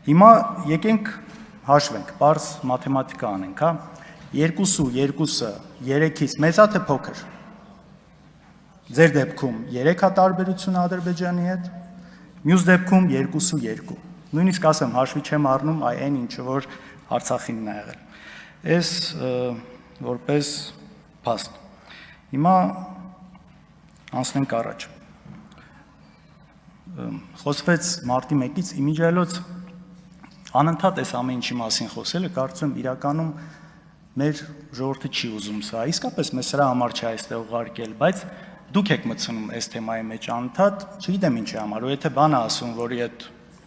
Հիմա եկենք հաշվենք, պարզ մաթեմատիկա անենք, հա, 2-2-ը 3-ից մեծ է թե փոքր։ Ձեր դեպքում 3 է տարբերությունը Ադրբեջանի հետ, մյուս դեպքում 2-2։ Նույնիսկ ասեմ, հաշվի չեմ առնում այն ինչը որ Արցախինն է եղել։ Այս որպես փաստ։ Հիմա անցնենք առաջ։ Խոսվեց մարտի 1-ից իմիջիայլոց անընդհատ այս ամեն ինչի մասին խոսելը, կարծում եմ իրականում մեր ժողովուրդը չի ուզում սա։ Իսկապես մեզ սրա համար չէ այստեղ ուղարկել, բայց դուք եք մտցնում այս թեմայի մեջ անընդհատ, չգիտեմ ինչի համար, ու եթե բանը ասում, որի հետ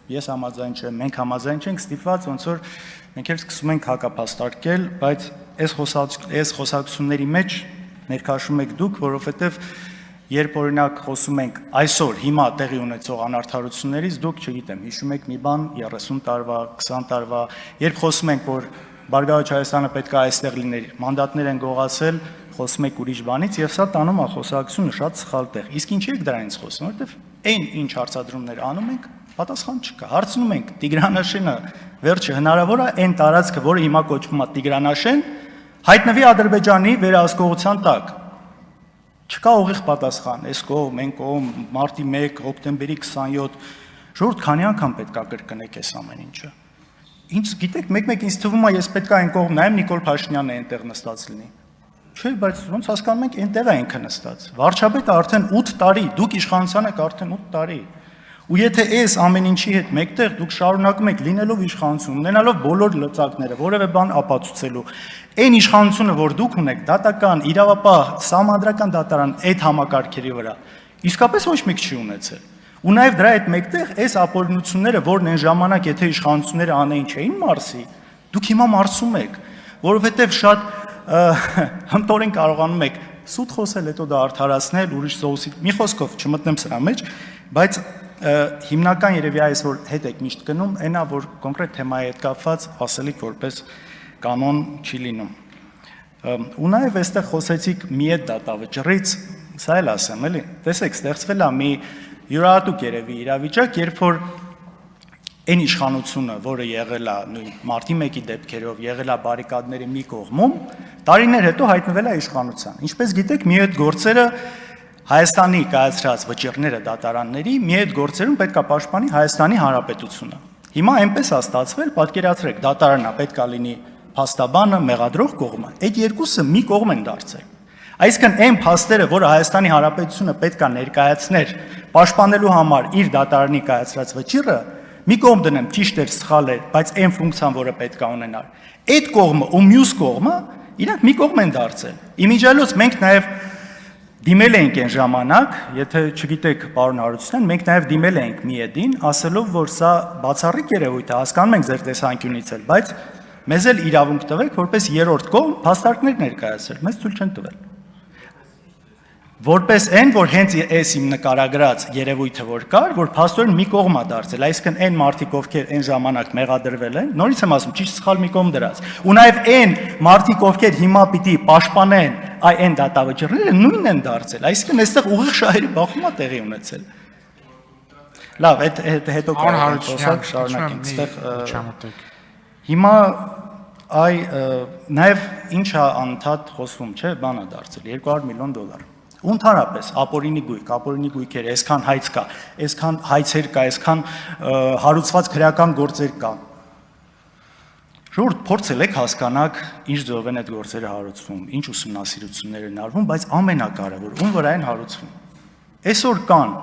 ես համաձայն չեմ, մենք համաձայն չենք, ստիպված ոնց որ մենք էլ սկսում ենք հակապաստարկել, բայց այս խոսակցությունների մեջ ներքաշում եք դուք, որովհետև երբ օրինակ խոսում ենք այսօր հիմա տեղի ունեցող անարդարություններից, դուք չգիտեմ, հիշում եք մի բան 30 տարվա, 20 տարվա, երբ խոսում ենք, որ Բարգավաճ Հայաստանը պետք է այստեղ լիներ, մանդատներ են գողացել, խոսում եք ուրիշ բանից, եւ սա տանում է խոսակցությունը շատ սխալ տեղ։ Իսկ ինչի եք դրանից խոսում, որովհետեւ այն ինչ հարցադրումներ անում ենք, պատասխան չկա։ Հարցնում ենք Տիգրանաշենը, վերջը հնարավոր է այն տարածքը, որը հիմա կոչվում է Տիգրանաշեն, հայտնվի Ադրբեջանի վերահսկողության տակ։ Չկա ուղիղ պատասխան, այս կողմ, այն կողմ, մարտի 1, հոկտեմբերի 27, ժողովուրդ քանի անգամ պետք է կրկնեք այս ամեն ինչը։ Ինչ գիտեք, մեկ-մեկ ինձ թվում է, ես պետք է այն կողմ նայեմ, Նիկոլ Փաշինյանը այնտեղ նստած լինի։ Չէ, բայց ոնց հասկանում եք, այնտեղ է ինքը նստած։ Վարչապետը արդեն 8 տարի, դուք իշխանության եք արդեն 8 տարի։ Ու եթե այս ամեն ինչի հետ մեկտեղ դուք շարունակում եք լինելով իշխանություն, ունենալով բոլոր լծակները, որևէ բան ապացուցելու, այն իշխանությունը, որ դուք ունեք, դատական, իրավապահ, սահմանադրական դատարան այդ համակարգերի վրա, իսկապես ոչ մեկ չի ունեցել։ Ու նաև դրա հետ մեկտեղ այս ապօրինությունները, որն այն ժամանակ եթե իշխանությունները անեին չէին մարսի, դուք հիմա մարսում եք, որովհետև շատ հմտորեն կարողանում եք սուտ խոսել, հետո դա արդարացնել, ուրիշ սոուսի, մի խոսքով չմտնեմ սրա մեջ, բայց հիմնական երևի այս որ հետ եք միշտ գնում, այն է որ կոնկրետ թեմայի հետ կապված ասելիք որպես կանոն չի լինում։ Ու նաև այստեղ խոսեցիք մի այդ դատավճռից, սա էլ ասեմ, էլի, տեսեք, ստեղծվել է մի յուրահատուկ երևի իրավիճակ, երբ որ այն իշխանությունը, որը եղել է նույն մարտի 1-ի դեպքերով, եղել է բարիկադների մի կողմում, տարիներ հետո հայտնվել է իշխանության։ Ինչպես գիտեք, մի այդ գործերը Հայաստանի կայացրած վճիռները դատարանների մի այդ գործերում պետք է պաշտպանի Հայաստանի Հանրապետությունը։ Հիմա այնպես է ստացվել, պատկերացրեք, դատարանը պետք է լինի փաստաբանը, մեղադրող կողմը։ Այդ երկուսը մի կողմ են դարձել։ Այսինքն այն փաստերը, որը Հայաստանի Հանրապետությունը պետք է ներկայացներ պաշտպանելու համար իր դատարանի կայացրած վճիռը, մի կողմ դնեմ, ճիշտ էր, սխալ էր, բայց այն ֆունկցիան, որը պետք է ունենար, այդ կողմը ու մյուս կողմը իրանք մի կողմ են դարձել։ Իմիջիայլոց մենք նաև դիմել էինք այն ժամանակ, եթե չգիտեք, պարոն Հարությունյան, մենք նաև դիմել էինք ՄԻԵԴ-ին, ասելով, որ սա բացառիկ երևույթ է, հասկանում ենք ձեր տեսանկյունից էլ, բայց մեզ էլ իրավունք տվեք, որպես երրորդ կողմ փաստարկներ ներկայացրել, մեզ ցույց չեն տվել։ Որպես այն, որ հենց այս իմ նկարագրած երևույթը որ կար, որ փաստորեն մի կողմ է դարձել, այսինքն այն մարդիկ, ովքեր այն ժամանակ մեղադրվել են, նորից եմ ասում, ճիշտ սխալ մի կողմ դրած, ու նաև այն մարդիկ, ովքեր հիմա պիտի պաշտպանեն այն դատավճիռները, նույնն են դարձել, այսինքն այստեղ ուղիղ շահերի բախում է տեղի ունեցել։ Լավ, հետո կարող շարունակենք, այստեղ հիմա նաև ինչ է անընդհատ խոսվում, չէ, բան է դարձել, $200 միլիոն։ Ու ընդհանրապես ապօրինի գույքեր, այսքան հայց կա, այսքան հայցեր կա, այսքան հարուցված քրեական գործեր կա։ Ժողովուրդ, փորձել եք հասկանաք ինչ ձևով են այդ գործերը հարուցվում, ինչ ուսումնասիրություններ են արվում, բայց ամենակարևոր, ում վրա են հարուցվում։ Այսօր կան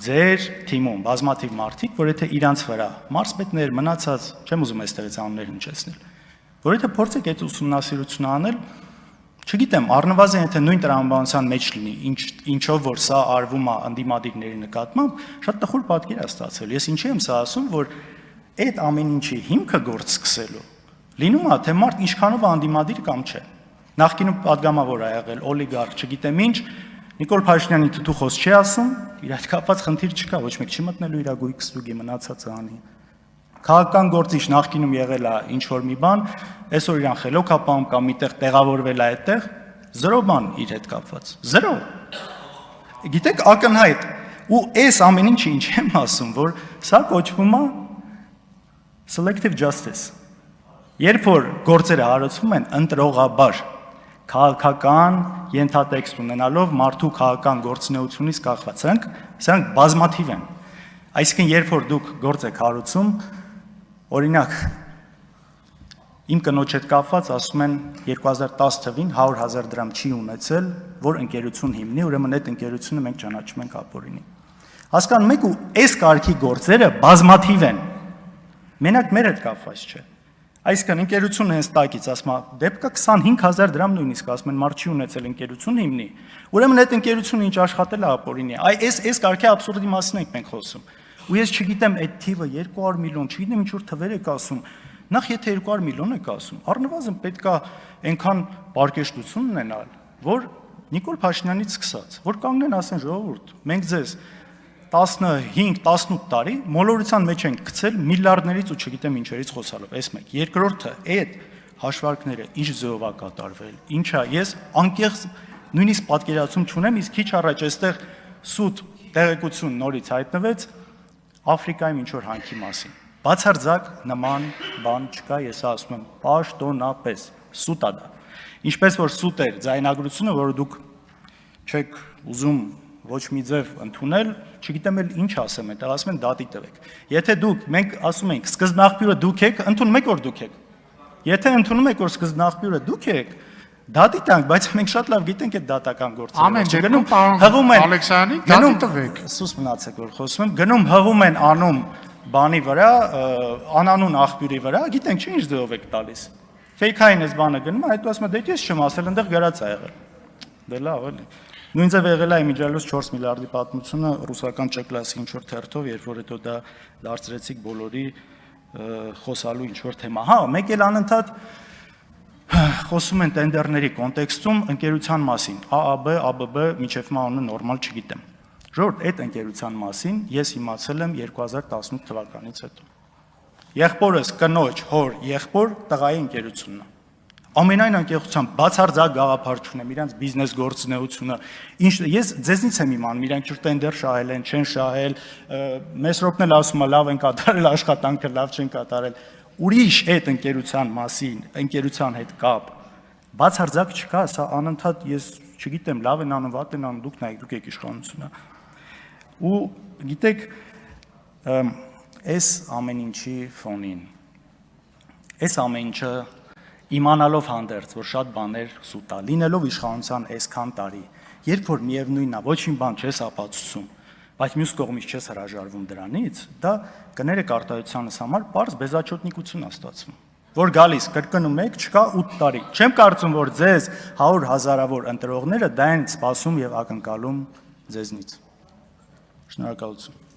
ձեր թիմում բազմաթիվ մարդիկ, որ եթե իրանց վրա մարզպետներ մնացած, չեմ ուզում այստեղից անուններ հնչեցնել, որ եթե փորձեք այդ ուսումնասիրությունը անել, չգիտեմ, առնվազն եթե նույն տրամաբանության մեջ լինի, ինչով որ սա արվում է ընդդիմադիրների նկատմամբ, շատ տխուր պատկեր է ստացվել։ Ես ինչի եմ սա ասում, որ այդ ամեն ինչի հիմքը գործ սկսելու լինում է, թե մարդ ինչքանով է ընդդիմադիր կամ չէ։ Նախկինում падգամավոր ա եղել, օլիգարխ, չգիտեմ ինչ, Նիկոլ Փաշինյանի թութուխոս չի ասում, իր հետ կապված խնդիր չկա, ոչ մեկ չի մտնելու իր գույք ստուգի մնացածը անի։ Քաղաքական գործիչ նախկինում եղել է ինչ որ մի բան, այսօր իրան խելոք է պահում կամ միտեղ տեղավորվել է այդտեղ, զրո բան իր հետ կապված, զրո։ Գիտեք, ակնհայտ, ու այս ամեն ինչը ինչ եմ ասում, որ սա կոչվում է Selective justice։ Երբ որ գործերը հարուցվում են ընտրողաբար, քաղաքական ենթատեքստ ունենալով մարդու քաղաքական գործունեությունից կախված, սրանք բազմաթիվ են։ Այսինքն, երբ որ դուք գործ եք հարուցում, օրինակ, իմ կնոջ հետ կապված ասում են 2010 թվին 100,000 դրամ չի ունեցել, որ ընկերություն հիմնի, ուրեմն այդ ընկերությունը մենք ճանաչում ենք ապօրինի։ Հասկանում եք, ու այս կարգի գործերը բազմաթիվ են։ Մենակ մեր հետ կապված չէ։ Այսինքն ընկերությունը հենց տակից ասում է, դեպքը 25,000 դրամ նույնիսկ ասում են մարդ չի ունեցել ընկերություն հիմնի, ուրեմն այդ ընկերությունը ինչ աշխատել է ապօրինի։ Այս կարգի աբսուրդի մասին ենք մենք խոսում։ Ու ես չգիտեմ այդ թիվը 200 միլիոն, չգիտեմ ինչ որ թվեր եք ասում։ Նախ եթե 200 միլիոն եք ասում, առնվազն պետք է այնքան պարկեշտություն ունենալ, որ Նիկոլ Փաշինյանից սկսած, որ կանգնեն ասեն ժողովուրդ, մենք ձեզ 15-18 տարի մոլորության մեջ ենք գցել միլիարդներից ու չգիտեմ ինչերից խոսալով, այս մեկ։ Երկրորդը, այդ հաշվարկները ինչ ձևով է կատարվել, ինչա, ես անկեղծ նույնիսկ պատկերացում չունեմ, իսկ քիչ առաջ այստեղ սուտ տեղեկություն նորից հայտնվեց Աֆրիկայում ինչ որ հանքի մասին։ Բացարձակ նման բան չկա, ես ասում եմ, պաշտոնապես սուտ է դա։ Ինչպես որ սուտ էր ձայնագրությունը, որը դուք չեք ուզում ոչ մի ձև ընդունել, չգիտեմ էլ ինչ ասեմ, այդտեղ ասում են դատի տվեք։ Եթե դուք, մենք ասում ենք, սկզբնաղբյուրը դուք եք, ընդունում եք որ դուք եք։ Եթե ընդունում եք որ սկզբնաղբյուրը դուք եք, դատի տանք, բայց մենք շատ լավ գիտենք այդ դատական գործերը։ Ամեն դեպքում պարոն Ալեքսյանի դատի տվեք։ Սուս մնացեք որ խոսում եմ, գնում հղում են անում բանի վրա, անանուն աղբյուրի վրա, գիտենք չէ ինչ ձևով եք տալիս։ Ֆեյքային էս բանը գնում, հետո ասում է դե ես չեմ ասել, այնտեղ գրած է եղել։ Դե լավ էլի։ Նույն ձև եղել է իմիջիալոց 4 միլիարդի պատմությունը ռուսական Չ-կլասի ինչ որ թերթով, երբ որ հետո դա դարձրեցիք բոլորի խոսալու ինչ որ թեմա։ Հա, մեկ էլ անընդհատ խոսում են տենդերների կոնտեքստում ընկերության մասին, ԱԱԲ, ԱԲԲ, միջև մանունը նորմալ չգիտեմ։ Ժողովուրդ, այդ ընկերության մասին ես իմացել եմ 2018 թվականից հետո։ Եղբորս կնոջ, հոր, եղբոր տղայի ընկերությունն է։ Ամենայն անկեղծությամբ բացարձակ գաղափար չունեմ իրանց բիզնես գործունեությունը։ Ինչ ես ձեզնից եմ իմանում, իրանք ճիշտ տենդեր շահել են, չեն շահել, Մեսրոպն էլ ասում է լավ են կատարել աշխատանքը, լավ չեն կատարել։ Ուրիշ այդ ընկերության մասին, ընկերության հետ կապ բացարձակ չկա, սա անընդհատ ես չգիտեմ, լավ են անում, վատ են անում, դուք նայեք, դուք եք իշխանությունը։ Ու գիտեք, այս ամեն ինչի ֆոնին, այս ամեն ինչը իմանալով հանդերձ, որ շատ բաներ սուտ է, լինելով իշխանության այսքան տարի, երբ որ միևնույնն է, ոչինչ բան չես ապացուցում, բայց մյուս կողմից չես հրաժարվում դրանից, դա կներեք արտահայտությանս համար պարզ բեզաչոտնիկություն է ստացվում, որ գալիս կրկնում եք, չկա 8 տարի։ Չեմ կարծում, որ ձեզ 100 հազարավոր ընտրողները դա են սպասում եւ ակնկալում ձեզնից։ Շնորհակալություն։